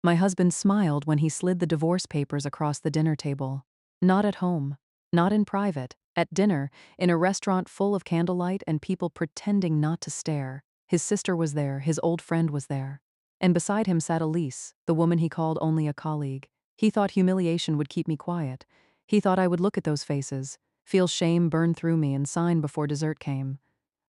My husband smiled when he slid the divorce papers across the dinner table. Not at home. Not in private. At dinner, in a restaurant full of candlelight and people pretending not to stare. His sister was there, his old friend was there. And beside him sat Elise, the woman he called only a colleague. He thought humiliation would keep me quiet. He thought I would look at those faces, feel shame burn through me and sign before dessert came.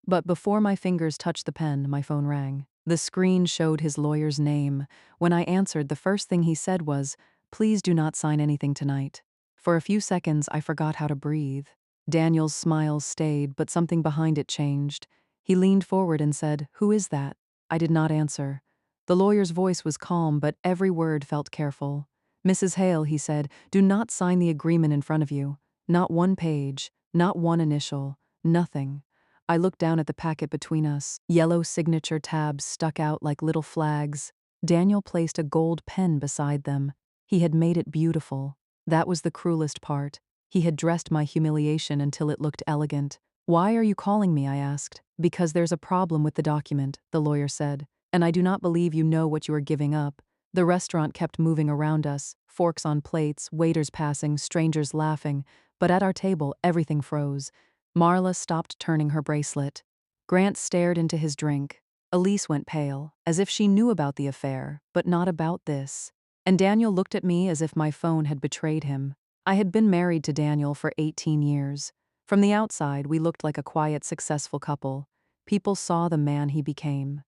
But before my fingers touched the pen, my phone rang. The screen showed his lawyer's name. When I answered, the first thing he said was, "Please do not sign anything tonight." For a few seconds, I forgot how to breathe. Daniel's smile stayed, but something behind it changed. He leaned forward and said, "Who is that?" I did not answer. The lawyer's voice was calm, but every word felt careful. "Mrs. Hale," he said, "do not sign the agreement in front of you. Not one page, not one initial, nothing." I looked down at the packet between us. Yellow signature tabs stuck out like little flags. Daniel placed a gold pen beside them. He had made it beautiful. That was the cruelest part. He had dressed my humiliation until it looked elegant. "Why are you calling me?" I asked. "Because there's a problem with the document," the lawyer said. "And I do not believe you know what you are giving up." The restaurant kept moving around us, forks on plates, waiters passing, strangers laughing. But at our table, everything froze. Marla stopped turning her bracelet. Grant stared into his drink. Elise went pale, as if she knew about the affair, but not about this. And Daniel looked at me as if my phone had betrayed him. I had been married to Daniel for 18 years. From the outside, we looked like a quiet, successful couple. People saw the man he became.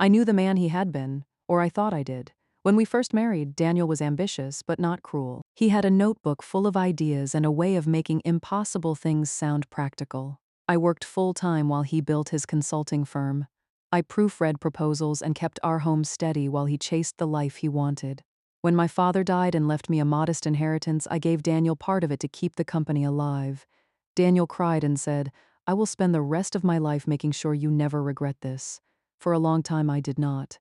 I knew the man he had been, or I thought I did. When we first married, Daniel was ambitious, but not cruel. He had a notebook full of ideas and a way of making impossible things sound practical. I worked full-time while he built his consulting firm. I proofread proposals and kept our home steady while he chased the life he wanted. When my father died and left me a modest inheritance, I gave Daniel part of it to keep the company alive. Daniel cried and said, "I will spend the rest of my life making sure you never regret this." For a long time I did not.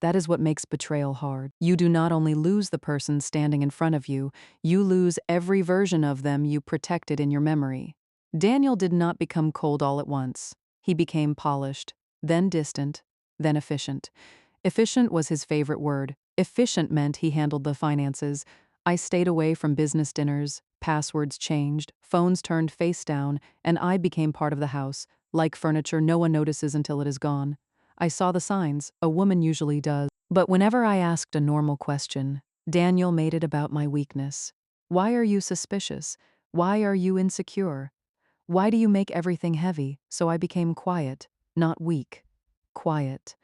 That is what makes betrayal hard. You do not only lose the person standing in front of you, you lose every version of them you protected in your memory. Daniel did not become cold all at once. He became polished, then distant, then efficient. Efficient was his favorite word. Efficient meant he handled the finances. I stayed away from business dinners, passwords changed, phones turned face down, and I became part of the house. Like furniture, no one notices until it is gone. I saw the signs, a woman usually does. But whenever I asked a normal question, Daniel made it about my weakness. "Why are you suspicious? Why are you insecure? Why do you make everything heavy?" So I became quiet, not weak. Quiet.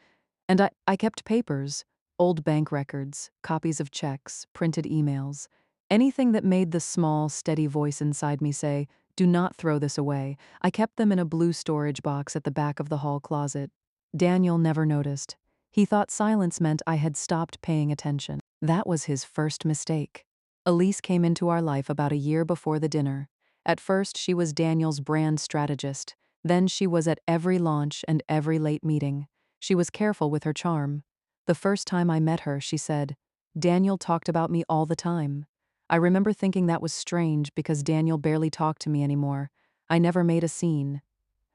And I kept papers, old bank records, copies of checks, printed emails. Anything that made the small, steady voice inside me say, "Do not throw this away." I kept them in a blue storage box at the back of the hall closet. Daniel never noticed. He thought silence meant I had stopped paying attention. That was his first mistake. Elise came into our life about a year before the dinner. At first, she was Daniel's brand strategist. Then she was at every launch and every late meeting. She was careful with her charm. The first time I met her, she said, "Daniel talked about me all the time." I remember thinking that was strange because Daniel barely talked to me anymore. I never made a scene.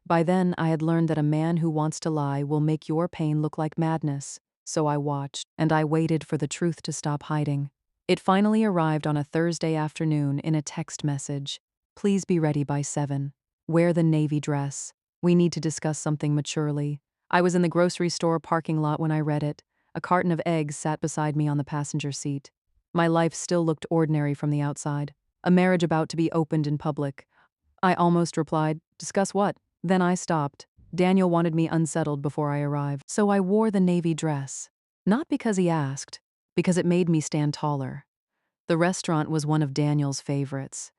By then, I had learned that a man who wants to lie will make your pain look like madness. So I watched, and I waited for the truth to stop hiding. It finally arrived on a Thursday afternoon in a text message. "Please be ready by 7. Wear the navy dress. We need to discuss something maturely." I was in the grocery store parking lot when I read it. A carton of eggs sat beside me on the passenger seat. My life still looked ordinary from the outside. A marriage about to be opened in public. I almost replied, "Discuss what?" Then I stopped. Daniel wanted me unsettled before I arrived. So I wore the navy dress. Not because he asked, because it made me stand taller. The restaurant was one of Daniel's favorites.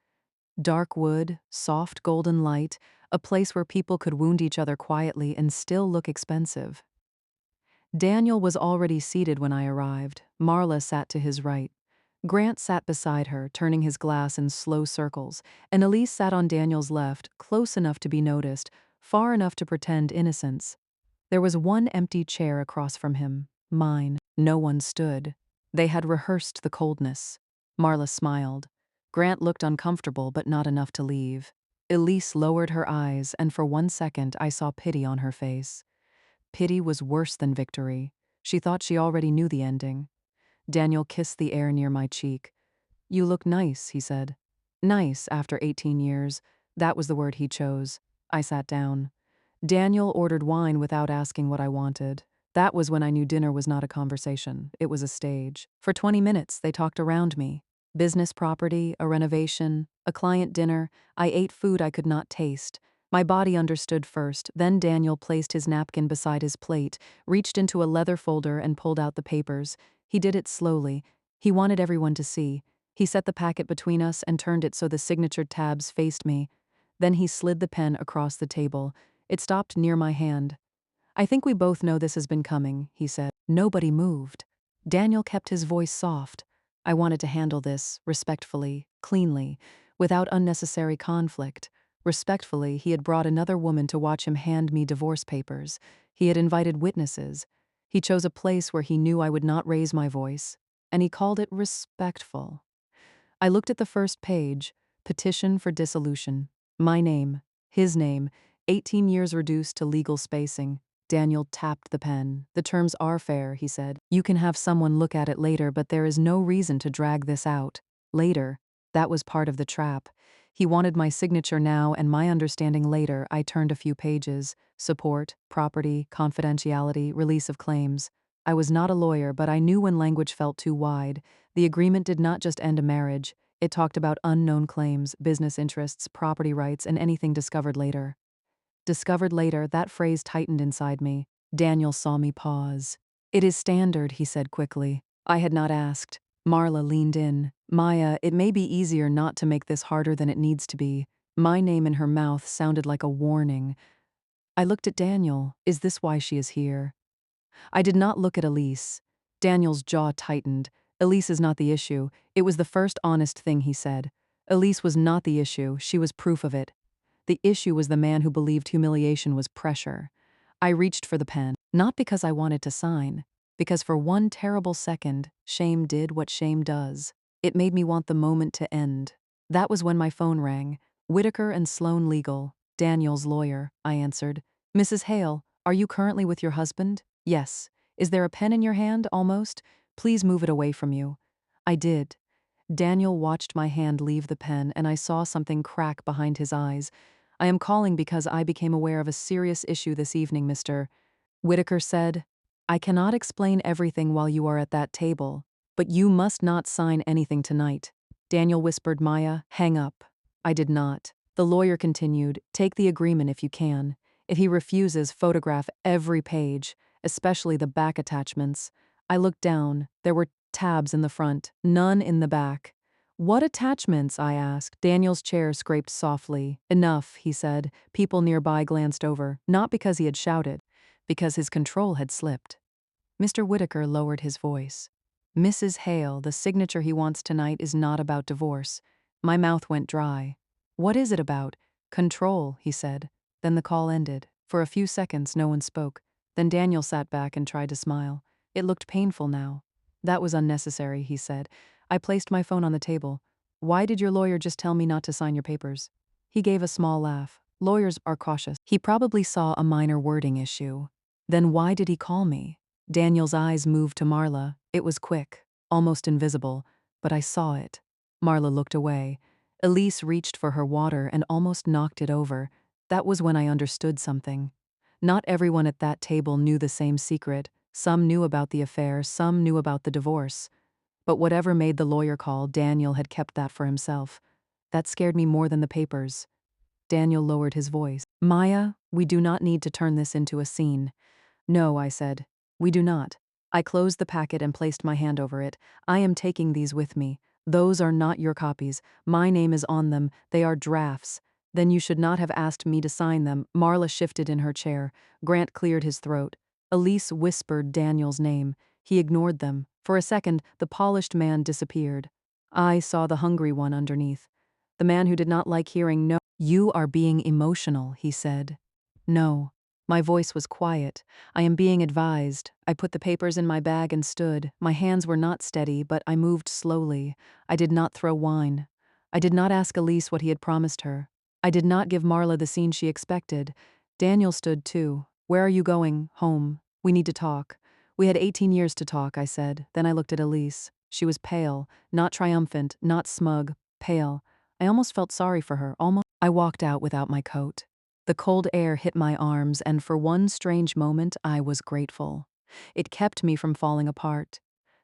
Dark wood, soft golden light, a place where people could wound each other quietly and still look expensive. Daniel was already seated when I arrived. Marla sat to his right. Grant sat beside her, turning his glass in slow circles, and Elise sat on Daniel's left, close enough to be noticed, far enough to pretend innocence. There was one empty chair across from him, mine. No one stood. They had rehearsed the coldness. Marla smiled. Grant looked uncomfortable, but not enough to leave. Elise lowered her eyes, and for 1 second I saw pity on her face. Pity was worse than victory. She thought she already knew the ending. Daniel kissed the air near my cheek. "You look nice," he said. Nice, after 18 years. That was the word he chose. I sat down. Daniel ordered wine without asking what I wanted. That was when I knew dinner was not a conversation. It was a stage. For 20 minutes, they talked around me. Business property, a renovation, a client dinner. I ate food I could not taste. My body understood first. Then Daniel placed his napkin beside his plate, reached into a leather folder and pulled out the papers. He did it slowly. He wanted everyone to see. He set the packet between us and turned it so the signatured tabs faced me. Then he slid the pen across the table. It stopped near my hand. "I think we both know this has been coming," he said. Nobody moved. Daniel kept his voice soft. I wanted to handle this, respectfully, cleanly, without unnecessary conflict. Respectfully, he had brought another woman to watch him hand me divorce papers. He had invited witnesses. He chose a place where he knew I would not raise my voice, and he called it respectful. I looked at the first page, petition for dissolution. My name, his name, 18 years reduced to legal spacing. Daniel tapped the pen. "The terms are fair," he said. "You can have someone look at it later, but there is no reason to drag this out." Later. That was part of the trap. He wanted my signature now and my understanding later. I turned a few pages. Support, property, confidentiality, release of claims. I was not a lawyer, but I knew when language felt too wide. The agreement did not just end a marriage. It talked about unknown claims, business interests, property rights, and anything discovered later. Discovered later, that phrase tightened inside me. Daniel saw me pause. "It is standard," he said quickly. I had not asked. Marla leaned in. "Maya, it may be easier not to make this harder than it needs to be." My name in her mouth sounded like a warning. I looked at Daniel. Is this why she is here? I did not look at Elise. Daniel's jaw tightened. Elise is not the issue. It was the first honest thing he said. Elise was not the issue. She was proof of it. The issue was the man who believed humiliation was pressure. I reached for the pen, not because I wanted to sign, because for one terrible second, shame did what shame does. It made me want the moment to end. That was when my phone rang. Whitaker and Sloan Legal, Daniel's lawyer, I answered. "Mrs. Hale, are you currently with your husband?" "Yes." "Is there a pen in your hand, almost? Please move it away from you." I did. Daniel watched my hand leave the pen, and I saw something crack behind his eyes. "I am calling because I became aware of a serious issue this evening, Mr. Whitaker said. "I cannot explain everything while you are at that table, but you must not sign anything tonight." Daniel whispered, "Maya, hang up." I did not. The lawyer continued, "Take the agreement if you can. If he refuses, photograph every page, especially the back attachments." I looked down. There were tabs in the front, none in the back. "What attachments?" I asked. Daniel's chair scraped softly. "Enough," he said. People nearby glanced over, not because he had shouted, because his control had slipped. Mr. Whitaker lowered his voice. "Mrs. Hale, the signature he wants tonight is not about divorce." My mouth went dry. "What is it about?" "Control," he said. Then the call ended. For a few seconds, no one spoke. Then Daniel sat back and tried to smile. It looked painful now. "That was unnecessary," he said. I placed my phone on the table. "Why did your lawyer just tell me not to sign your papers?" He gave a small laugh. "Lawyers are cautious." He probably saw a minor wording issue. "Then why did he call me?" Daniel's eyes moved to Marla. It was quick, almost invisible, but I saw it. Marla looked away. Elise reached for her water and almost knocked it over. That was when I understood something. Not everyone at that table knew the same secret. Some knew about the affair, some knew about the divorce. But whatever made the lawyer call, Daniel had kept that for himself. That scared me more than the papers. Daniel lowered his voice. "Maya, we do not need to turn this into a scene." "No," I said. "We do not." I closed the packet and placed my hand over it. "I am taking these with me. Those are not your copies. My name is on them. They are drafts. Then you should not have asked me to sign them." Marla shifted in her chair. Grant cleared his throat. Elise whispered Daniel's name. He ignored them. For a second, the polished man disappeared. I saw the hungry one underneath. The man who did not like hearing no. "You are being emotional," he said. "No." My voice was quiet. "I am being advised." I put the papers in my bag and stood. My hands were not steady, but I moved slowly. I did not throw wine. I did not ask Elise what he had promised her. I did not give Marla the scene she expected. Daniel stood too. "Where are you going?" "Home. We need to talk." We had 18 years to talk, I said. Then I looked at Elise. She was pale, not triumphant, not smug, pale. I almost felt sorry for her, almost. I walked out without my coat. The cold air hit my arms, and for one strange moment, I was grateful. It kept me from falling apart.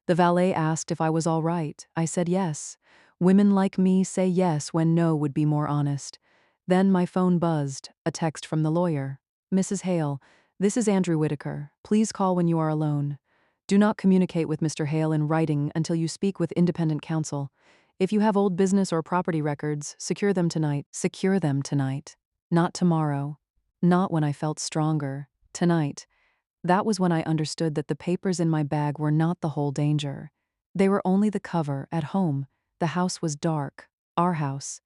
The valet asked if I was all right. I said yes. Women like me say yes when no would be more honest. Then my phone buzzed, a text from the lawyer. Mrs. Hale, this is Andrew Whitaker. Please call when you are alone. Do not communicate with Mr. Hale in writing until you speak with independent counsel. If you have old business or property records, secure them tonight. Secure them tonight. Not tomorrow. Not when I felt stronger. Tonight. That was when I understood that the papers in my bag were not the whole danger. They were only the cover. At home, the house was dark. Our house.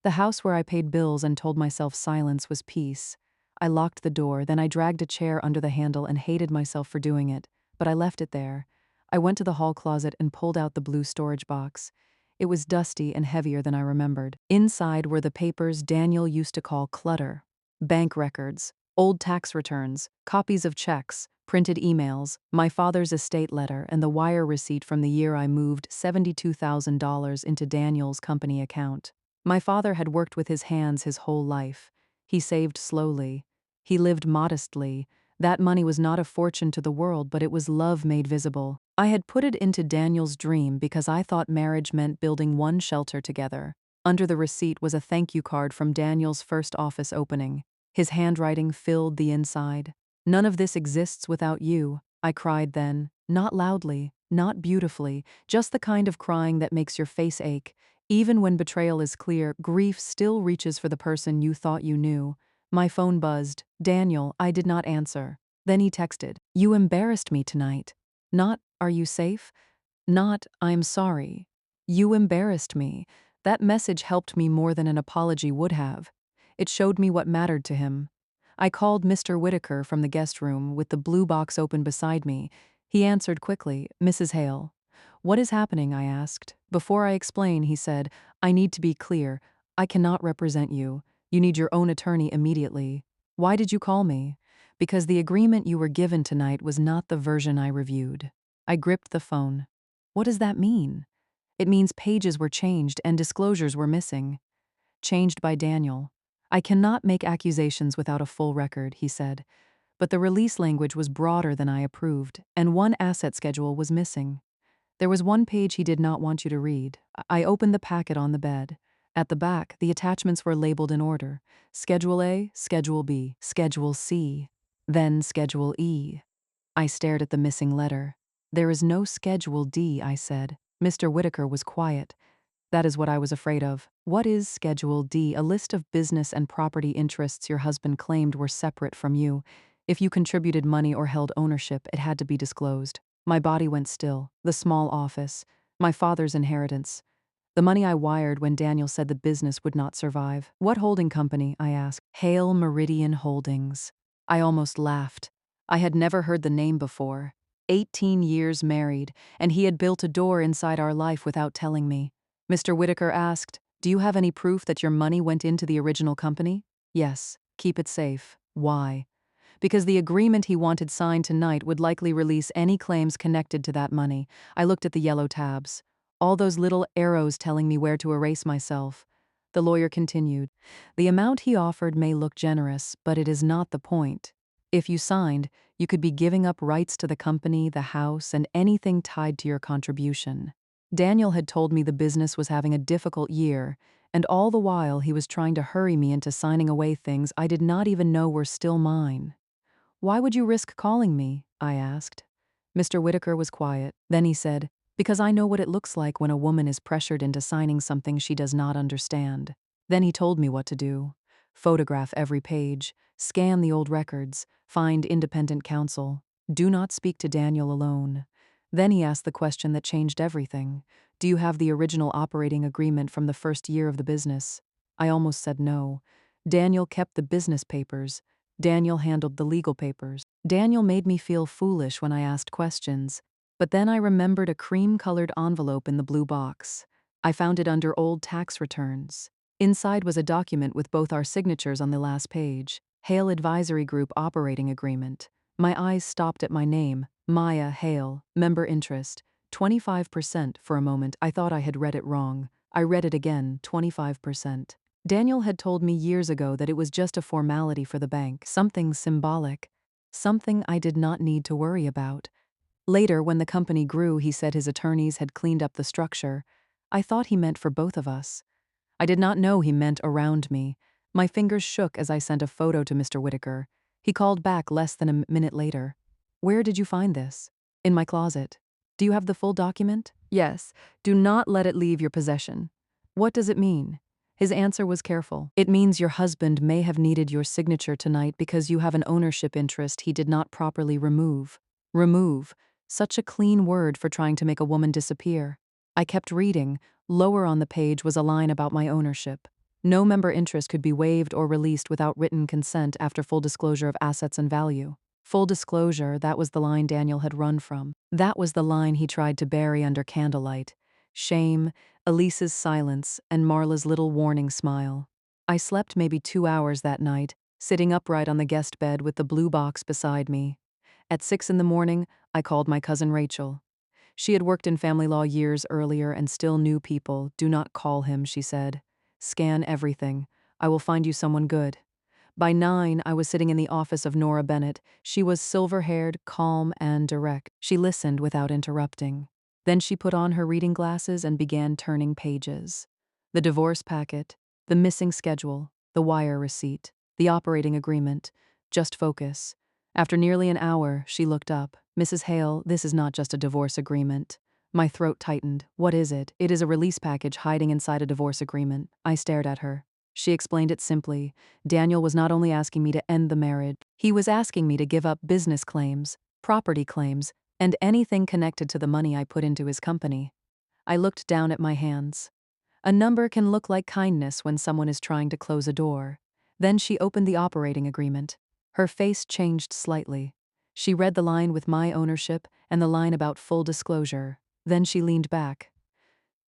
The house where I paid bills and told myself silence was peace. I locked the door, then I dragged a chair under the handle and hated myself for doing it, but I left it there. I went to the hall closet and pulled out the blue storage box. It was dusty and heavier than I remembered. Inside were the papers Daniel used to call clutter. Bank records, old tax returns, copies of checks, printed emails, my father's estate letter, and the wire receipt from the year I moved $72,000 into Daniel's company account. My father had worked with his hands his whole life. He saved slowly. He lived modestly. That money was not a fortune to the world, but it was love made visible. I had put it into Daniel's dream because I thought marriage meant building one shelter together. Under the receipt was a thank you card from Daniel's first office opening. His handwriting filled the inside. None of this exists without you, I cried then, not loudly, not beautifully, just the kind of crying that makes your face ache. Even when betrayal is clear, grief still reaches for the person you thought you knew. My phone buzzed. Daniel, I did not answer. Then he texted, "You embarrassed me tonight." Not, "Are you safe?" Not, "I'm sorry." You embarrassed me. That message helped me more than an apology would have. It showed me what mattered to him. I called Mr. Whitaker from the guest room with the blue box open beside me. He answered quickly, "Mrs. Hale." "What is happening?" I asked. Before I explain, he said, "I need to be clear. I cannot represent you. You need your own attorney immediately." "Why did you call me?" "Because the agreement you were given tonight was not the version I reviewed." I gripped the phone. "What does that mean?" "It means pages were changed and disclosures were missing." "Changed by Daniel." "I cannot make accusations without a full record," he said. But the release language was broader than I approved, and one asset schedule was missing. There was one page he did not want you to read. I opened the packet on the bed. At the back, the attachments were labeled in order. Schedule A, Schedule B, Schedule C, then Schedule E. I stared at the missing letter. "There is no Schedule D," I said. Mr. Whitaker was quiet. "That is what I was afraid of." "What is Schedule D?" "A list of business and property interests your husband claimed were separate from you. If you contributed money or held ownership, it had to be disclosed." My body went still. The small office. My father's inheritance. The money I wired when Daniel said the business would not survive. "What holding company?" I asked. "Hale Meridian Holdings." I almost laughed. I had never heard the name before. 18 years married, and he had built a door inside our life without telling me. Mr. Whitaker asked, "Do you have any proof that your money went into the original company?" "Yes. Keep it safe." "Why?" "Because the agreement he wanted signed tonight would likely release any claims connected to that money." I looked at the yellow tabs. All those little arrows telling me where to erase myself. The lawyer continued, "The amount he offered may look generous, but it is not the point. If you signed, you could be giving up rights to the company, the house, and anything tied to your contribution." Daniel had told me the business was having a difficult year, and all the while he was trying to hurry me into signing away things I did not even know were still mine. "Why would you risk calling me?" I asked. Mr. Whitaker was quiet. Then he said, "Because I know what it looks like when a woman is pressured into signing something she does not understand." Then he told me what to do. Photograph every page, scan the old records, find independent counsel. Do not speak to Daniel alone. Then he asked the question that changed everything. "Do you have the original operating agreement from the first year of the business?" I almost said no. Daniel kept the business papers. Daniel handled the legal papers. Daniel made me feel foolish when I asked questions. But then I remembered a cream-colored envelope in the blue box. I found it under old tax returns. Inside was a document with both our signatures on the last page. Hale Advisory Group Operating Agreement. My eyes stopped at my name. Maya Hale, member interest, 25%. For a moment, I thought I had read it wrong. I read it again, 25%. Daniel had told me years ago that it was just a formality for the bank, something symbolic, something I did not need to worry about. Later, when the company grew, he said his attorneys had cleaned up the structure. I thought he meant for both of us. I did not know he meant around me. My fingers shook as I sent a photo to Mr. Whitaker. He called back less than a minute later. Where did you find this? In my closet. Do you have the full document? Yes. Do not let it leave your possession. What does it mean? His answer was careful. It means your husband may have needed your signature tonight because you have an ownership interest he did not properly remove. Remove. Such a clean word for trying to make a woman disappear. I kept reading. Lower on the page was a line about my ownership. No member interest could be waived or released without written consent after full disclosure of assets and value. Full disclosure, that was the line Daniel had run from. That was the line he tried to bury under candlelight. Shame, Elise's silence, and Marla's little warning smile. I slept maybe 2 hours that night, sitting upright on the guest bed with the blue box beside me. At 6 in the morning, I called my cousin Rachel. She had worked in family law years earlier and still knew people. Do not call him, she said. Scan everything. I will find you someone good. By 9, I was sitting in the office of Nora Bennett. She was silver-haired, calm, and direct. She listened without interrupting. Then she put on her reading glasses and began turning pages. The divorce packet, the missing schedule, the wire receipt, the operating agreement. Just focus. After nearly an hour, she looked up. Mrs. Hale, this is not just a divorce agreement. My throat tightened. What is it? It is a release package hiding inside a divorce agreement. I stared at her. She explained it simply. Daniel was not only asking me to end the marriage, he was asking me to give up business claims, property claims, and anything connected to the money I put into his company. I looked down at my hands. A number can look like kindness when someone is trying to close a door. Then she opened the operating agreement. Her face changed slightly. She read the line with my ownership and the line about full disclosure. Then she leaned back.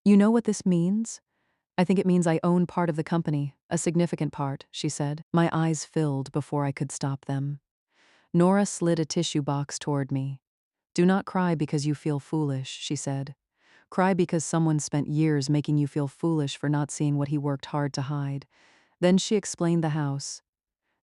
You know what this means? I think it means I own part of the company, a significant part, she said. My eyes filled before I could stop them. Nora slid a tissue box toward me. Do not cry because you feel foolish, she said. Cry because someone spent years making you feel foolish for not seeing what he worked hard to hide. Then she explained the house.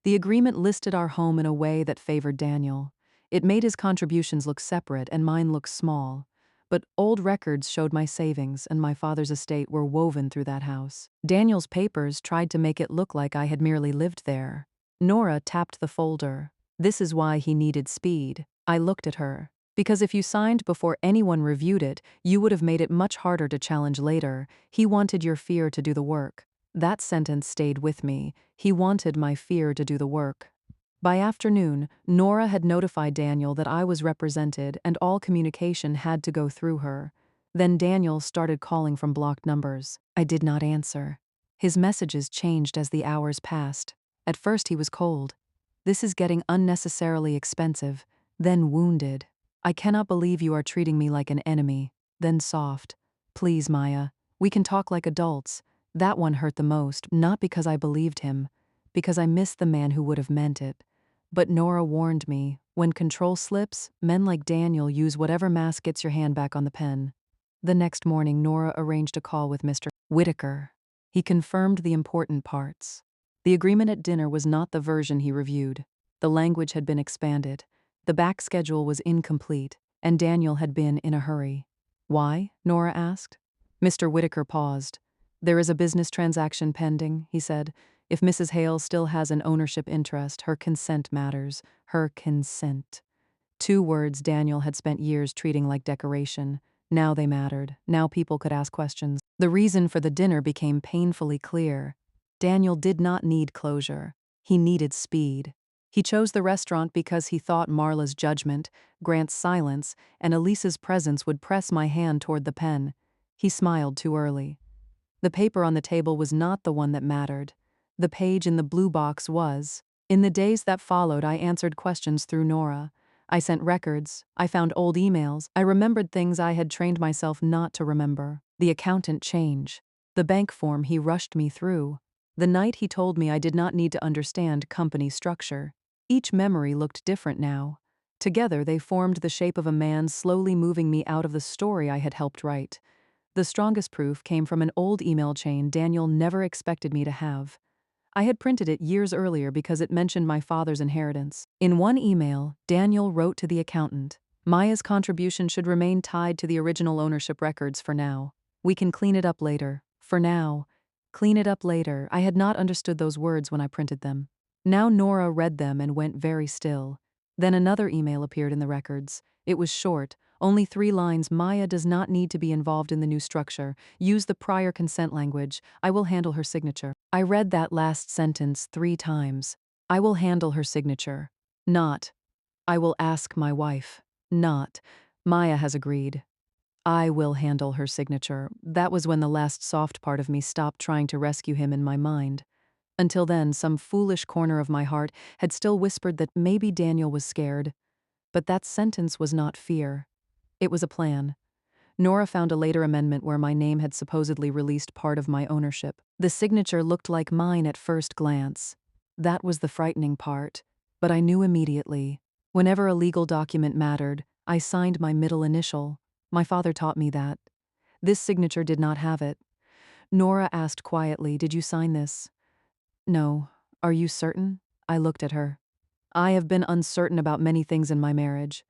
The agreement listed our home in a way that favored Daniel. It made his contributions look separate and mine look small. But old records showed my savings and my father's estate were woven through that house. Daniel's papers tried to make it look like I had merely lived there. Nora tapped the folder. This is why he needed speed. I looked at her. Because if you signed before anyone reviewed it, you would have made it much harder to challenge later. He wanted your fear to do the work. That sentence stayed with me. He wanted my fear to do the work. By afternoon, Nora had notified Daniel that I was represented and all communication had to go through her. Then Daniel started calling from blocked numbers. I did not answer. His messages changed as the hours passed. At first he was cold. This is getting unnecessarily expensive. Then wounded. I cannot believe you are treating me like an enemy. Then soft. Please, Maya. We can talk like adults. That one hurt the most, not because I believed him, because I missed the man who would have meant it. But Nora warned me, when control slips, men like Daniel use whatever mask gets your hand back on the pen. The next morning, Nora arranged a call with Mr. Whitaker. He confirmed the important parts. The agreement at dinner was not the version he reviewed. The language had been expanded. The back schedule was incomplete, and Daniel had been in a hurry. Why? Nora asked. Mr. Whitaker paused. There is a business transaction pending, he said. If Mrs. Hale still has an ownership interest, her consent matters. Her consent. 2 words Daniel had spent years treating like decoration. Now they mattered. Now people could ask questions. The reason for the dinner became painfully clear. Daniel did not need closure. He needed speed. He chose the restaurant because he thought Marla's judgment, Grant's silence, and Elise's presence would press my hand toward the pen. He smiled too early. The paper on the table was not the one that mattered. The page in the blue box was. In the days that followed, I answered questions through Nora. I sent records. I found old emails. I remembered things I had trained myself not to remember. The accountant change. The bank form he rushed me through. The night he told me I did not need to understand company structure. Each memory looked different now. Together, they formed the shape of a man slowly moving me out of the story I had helped write. The strongest proof came from an old email chain Daniel never expected me to have. I had printed it years earlier because it mentioned my father's inheritance. In one email, Daniel wrote to the accountant, "Maya's contribution should remain tied to the original ownership records for now. We can clean it up later. For now. Clean it up later." I had not understood those words when I printed them. Now Nora read them and went very still. Then another email appeared in the records. It was short, only 3 lines. "Maya does not need to be involved in the new structure. Use the prior consent language. I will handle her signature." I read that last sentence 3 times. I will handle her signature. Not, I will ask my wife. Not, Maya has agreed. I will handle her signature. That was when the last soft part of me stopped trying to rescue him in my mind. Until then, some foolish corner of my heart had still whispered that maybe Daniel was scared. But that sentence was not fear. It was a plan. Nora found a later amendment where my name had supposedly released part of my ownership. The signature looked like mine at first glance. That was the frightening part. But I knew immediately. Whenever a legal document mattered, I signed my middle initial. My father taught me that. This signature did not have it. Nora asked quietly, "Did you sign this?" "No. Are you certain?" I looked at her. I have been uncertain about many things in my marriage.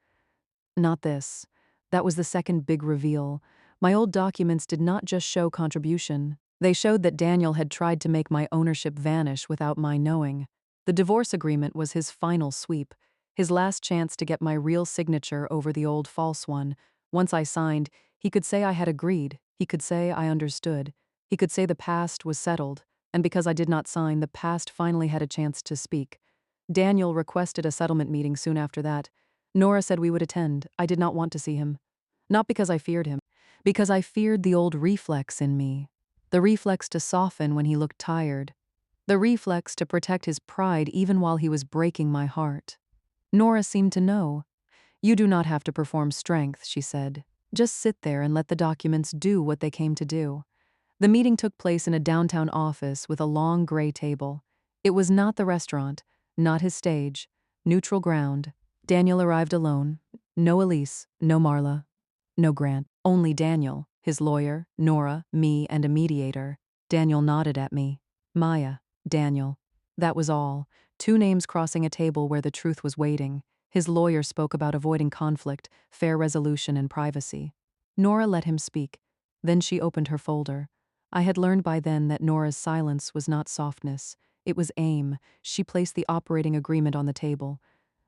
Not this. That was the second big reveal. My old documents did not just show contribution. They showed that Daniel had tried to make my ownership vanish without my knowing. The divorce agreement was his final sweep, his last chance to get my real signature over the old false one. Once I signed, he could say I had agreed. He could say I understood. He could say the past was settled, and because I did not sign, the past finally had a chance to speak. Daniel requested a settlement meeting soon after that. Nora said we would attend. I did not want to see him. Not because I feared him. Because I feared the old reflex in me. The reflex to soften when he looked tired. The reflex to protect his pride even while he was breaking my heart. Nora seemed to know. "You do not have to perform strength," she said. "Just sit there and let the documents do what they came to do." The meeting took place in a downtown office with a long gray table. It was not the restaurant, not his stage. Neutral ground. Daniel arrived alone. No Elise, no Marla, no Grant. Only Daniel, his lawyer, Nora, me, and a mediator. Daniel nodded at me. Maya, Daniel. That was all. 2 names crossing a table where the truth was waiting. His lawyer spoke about avoiding conflict, fair resolution, and privacy. Nora let him speak. Then she opened her folder. I had learned by then that Nora's silence was not softness. It was aim. She placed the operating agreement on the table.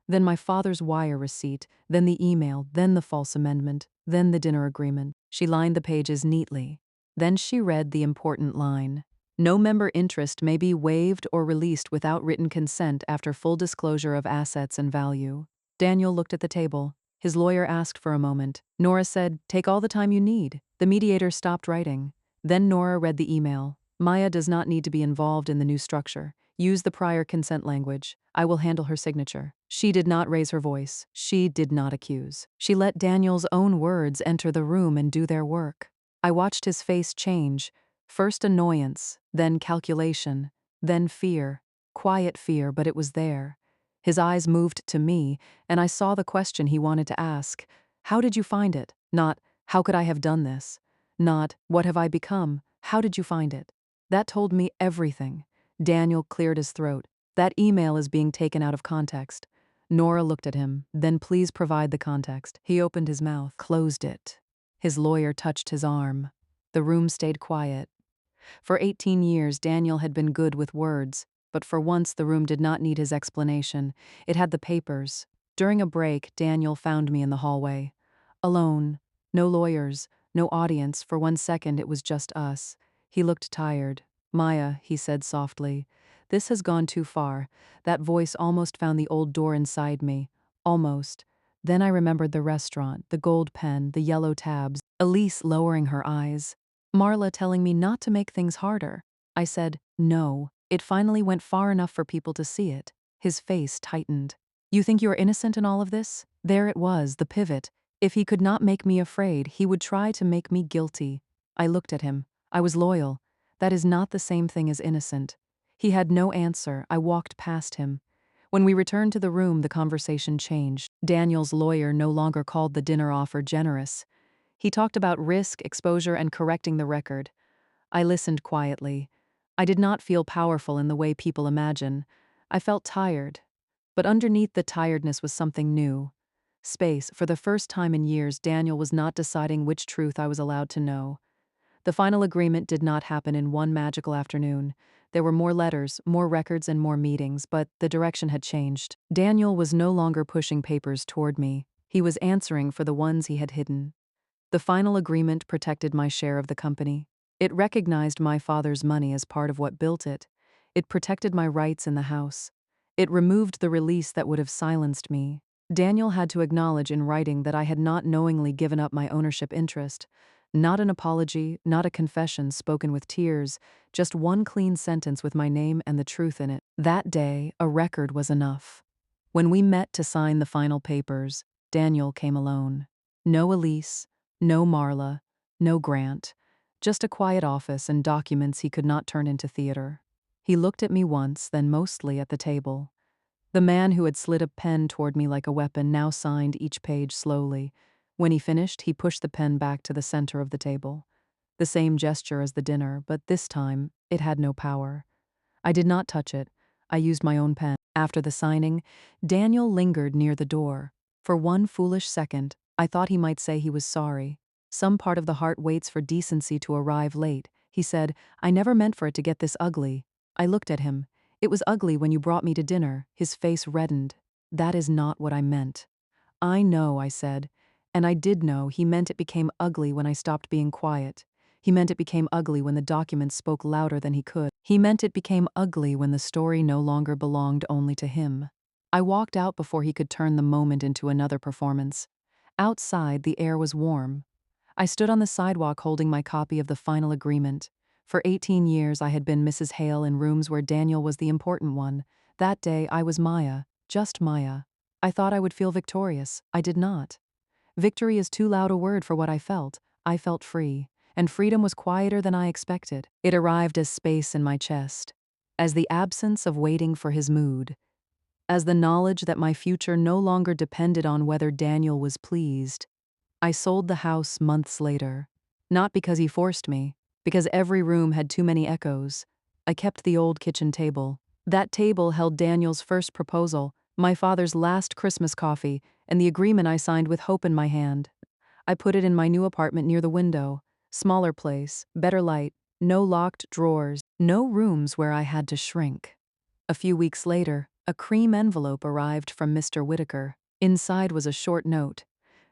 Then my father's wire receipt, then the email, then the false amendment, then the dinner agreement. She lined the pages neatly. Then she read the important line. "No member interest may be waived or released without written consent after full disclosure of assets and value." Daniel looked at the table. His lawyer asked for a moment. Nora said, "Take all the time you need." The mediator stopped writing. Then Nora read the email. "Maya does not need to be involved in the new structure. Use the prior consent language. I will handle her signature." She did not raise her voice. She did not accuse. She let Daniel's own words enter the room and do their work. I watched his face change. First annoyance, then calculation, then fear. Quiet fear, but it was there. His eyes moved to me, and I saw the question he wanted to ask. "How did you find it?" Not, "How could I have done this?" Not, "What have I become?" "How did you find it?" That told me everything. Daniel cleared his throat. "That email is being taken out of context." Nora looked at him. "Then please provide the context." He opened his mouth, closed it. His lawyer touched his arm. The room stayed quiet. For 18 years, Daniel had been good with words, but for once the room did not need his explanation. It had the papers. During a break, Daniel found me in the hallway. Alone. No lawyers, no audience. For 1 second, it was just us. He looked tired. "Maya," he said softly, "this has gone too far." That voice almost found the old door inside me. Almost. Then I remembered the restaurant, the gold pen, the yellow tabs, Elise lowering her eyes, Marla telling me not to make things harder. I said, "No." It finally went far enough for people to see it. His face tightened. "You think you are innocent in all of this?" There it was, the pivot. If he could not make me afraid, he would try to make me guilty. I looked at him. I was loyal. That is not the same thing as innocent. He had no answer. I walked past him. When we returned to the room, the conversation changed. Daniel's lawyer no longer called the dinner offer generous. He talked about risk, exposure, and correcting the record. I listened quietly. I did not feel powerful in the way people imagine. I felt tired. But underneath the tiredness was something new. Space. For the first time in years, Daniel was not deciding which truth I was allowed to know. The final agreement did not happen in one magical afternoon. There were more letters, more records, and more meetings, but the direction had changed. Daniel was no longer pushing papers toward me. He was answering for the ones he had hidden. The final agreement protected my share of the company. It recognized my father's money as part of what built it. It protected my rights in the house. It removed the release that would have silenced me. Daniel had to acknowledge in writing that I had not knowingly given up my ownership interest. Not an apology, not a confession spoken with tears, just one clean sentence with my name and the truth in it. That day, a record was enough. When we met to sign the final papers, Daniel came alone. No Elise, no Marla, no Grant, just a quiet office and documents he could not turn into theater. He looked at me once, then mostly at the table. The man who had slid a pen toward me like a weapon now signed each page slowly. When he finished, he pushed the pen back to the center of the table. The same gesture as the dinner, but this time, it had no power. I did not touch it. I used my own pen. After the signing, Daniel lingered near the door. For one foolish second, I thought he might say he was sorry. Some part of the heart waits for decency to arrive late. He said, "I never meant for it to get this ugly." I looked at him. "It was ugly when you brought me to dinner." His face reddened. "That is not what I meant." "I know," I said. And I did know he meant it became ugly when I stopped being quiet. He meant it became ugly when the documents spoke louder than he could. He meant it became ugly when the story no longer belonged only to him. I walked out before he could turn the moment into another performance. Outside, the air was warm. I stood on the sidewalk holding my copy of the final agreement. For 18 years, I had been Mrs. Hale in rooms where Daniel was the important one. That day, I was Maya, just Maya. I thought I would feel victorious. I did not. Victory is too loud a word for what I felt. I felt free. And freedom was quieter than I expected. It arrived as space in my chest, as the absence of waiting for his mood, as the knowledge that my future no longer depended on whether Daniel was pleased. I sold the house months later. Not because he forced me, because every room had too many echoes. I kept the old kitchen table. That table held Daniel's first proposal, my father's last Christmas coffee, and the agreement I signed with hope in my hand. I put it in my new apartment near the window. Smaller place, better light, no locked drawers, no rooms where I had to shrink. A few weeks later, a cream envelope arrived from Mr. Whitaker. Inside was a short note.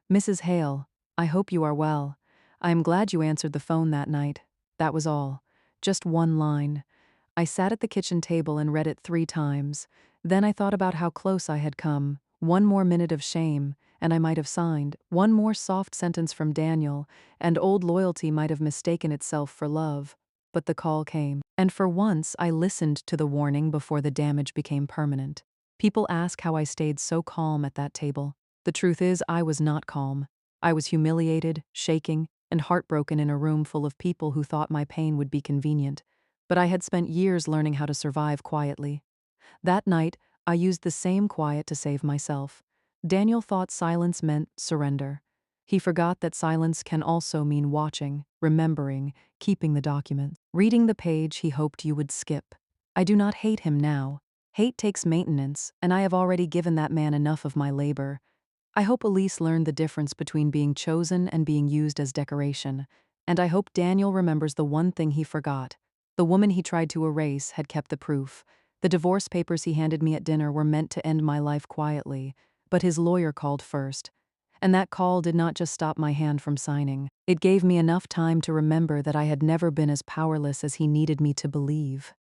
"Mrs. Hale, I hope you are well. I am glad you answered the phone that night." That was all. Just one line. I sat at the kitchen table and read it 3 times. Then I thought about how close I had come. One more minute of shame, and I might have signed. One more soft sentence from Daniel, and old loyalty might have mistaken itself for love. But the call came. And for once, I listened to the warning before the damage became permanent. People ask how I stayed so calm at that table. The truth is, I was not calm. I was humiliated, shaking, and heartbroken in a room full of people who thought my pain would be convenient. But I had spent years learning how to survive quietly. That night, I used the same quiet to save myself. Daniel thought silence meant surrender. He forgot that silence can also mean watching, remembering, keeping the document, reading the page he hoped you would skip. I do not hate him now. Hate takes maintenance, and I have already given that man enough of my labor. I hope Elise learned the difference between being chosen and being used as decoration. And I hope Daniel remembers the one thing he forgot. The woman he tried to erase had kept the proof. The divorce papers he handed me at dinner were meant to end my life quietly, but his lawyer called first. And that call did not just stop my hand from signing. It gave me enough time to remember that I had never been as powerless as he needed me to believe.